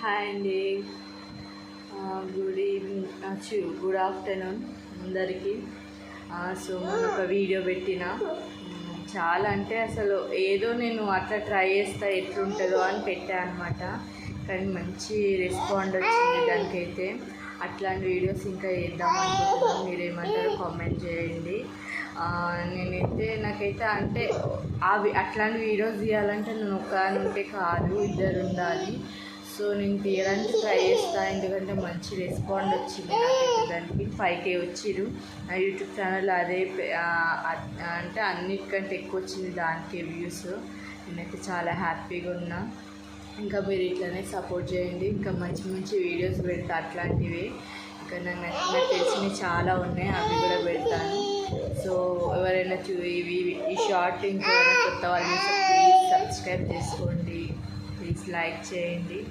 Hi అండి. Good evening, good afternoon అందరికీ. So మొన్న ఒక వీడియో పెట్టిన చాలా అంటే అసలు ఏదో నేను అట్లా ట్రై చేస్తా ఎట్లుంటుందో అని పెట్టా అనమాట. కానీ మంచి రెస్పాండ్ వచ్చింది దానికైతే. అట్లాంటి వీడియోస్ ఇంకా చేద్దాం అనుకుంటున్నాను. మీరేమంటారో కామెంట్ చేయండి. నేనైతే నాకైతే అంటే అవి అట్లాంటి వీడియోస్ తీయాలంటే నేను ఉంటే కాదు, ఇద్దరు ఉండాలి. సో నేను తీయడానికి ట్రై చేస్తాను, ఎందుకంటే మంచి రెస్పాండ్ వచ్చింది నాకైతే. దానికి 5K వచ్చిరు. నా యూట్యూబ్ ఛానల్ అదే అంటే అన్నిటికంటే ఎక్కువ వచ్చింది దానికి వ్యూస్. నేనైతే చాలా హ్యాపీగా ఉన్నా. ఇంకా మీరు ఇట్లనే సపోర్ట్ చేయండి. ఇంకా మంచి మంచి వీడియోస్ పెడతా అట్లాంటివి. ఇంకా నాకు తెలిసినవి చాలా ఉన్నాయి, అవి కూడా పెడతాను. సో ఎవరైనా ఈ షార్ట్ ఇంకా కొత్త వాళ్ళు ప్లీజ్ సబ్స్క్రైబ్ చేసుకోండి, ప్లీజ్ లైక్ చేయండి.